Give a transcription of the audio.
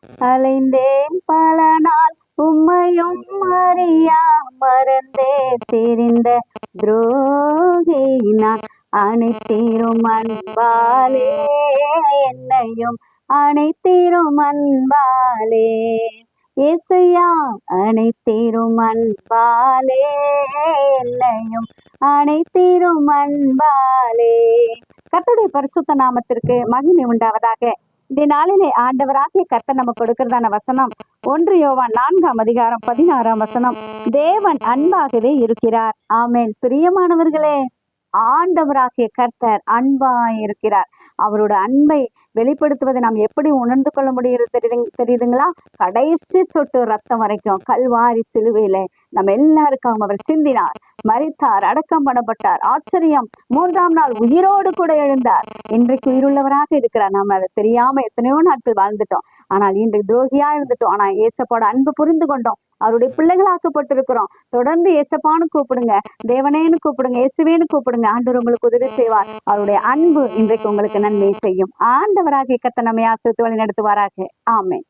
அலைந்தேன் பல நாள் உம்மையும் அறியா மறந்தே திரிந்த துரோகி நான். அனைத்தீரும் அன்பாலே என்னையும் அனைத்தீரும் அன்பாலே. ஏசையா அனைத்தீரும் அன்பாலே என்னையும் அனைத்தீரும் அன்பாலே. கர்த்தருடைய பரிசுத்த நாமத்திற்கு மகிமை உண்டாவதாக. இந்த நாளிலே ஆண்டவராகிய கர்த்தர் நமக்கு கொடுக்கிறதான வசனம் 1 யோவான் 4:16 தேவன் அன்பாகவே இருக்கிறார். ஆமென். பிரியமானவர்களே, ஆண்டவராகிய கர்த்தர் அன்பாய் இருக்கிறார். அவரோட அன்பை வெளிப்படுத்துவதை நாம் எப்படி உணர்ந்து கொள்ள முடியுது தெரியுதுங்களா? கடைசி சொட்டு ரத்தம் வரைக்கும் கல்வாரி சிலுவையில நம்ம எல்லாருக்கும் அவர் சிந்தினார், மரித்தார், அடக்கம் பண்ணப்பட்டார். ஆச்சரியம், 3ஆம் நாள் உயிரோடு கூட எழுந்தார். இன்றைக்கு உயிருள்ளவராக இருக்கிறார். நம்ம அதை தெரியாம எத்தனையோ நாட்கள் வாழ்ந்துட்டோம். ஆனால் இன்றைக்கு துரோகியா இருந்துட்டோம். ஆனா ஏசப்பாவோட அன்பு புரிந்து கொண்டோம். அவருடைய பிள்ளைகளாக்கப்பட்டிருக்கிறோம். தொடர்ந்து ஏசப்பான்னு கூப்பிடுங்க, தேவனேன்னு கூப்பிடுங்க, இயேசுவேன்னு கூப்பிடுங்க. ஆண்டவர் உங்களுக்கு உதவி செய்வார். அவருடைய அன்பு இன்றைக்கு உங்களுக்கு நன்மை செய்யும். ஆண்டவராகிய கர்த்தர் நம்மை ஆசீர்வதித்து வழி நடத்துவாராக. ஆமென்.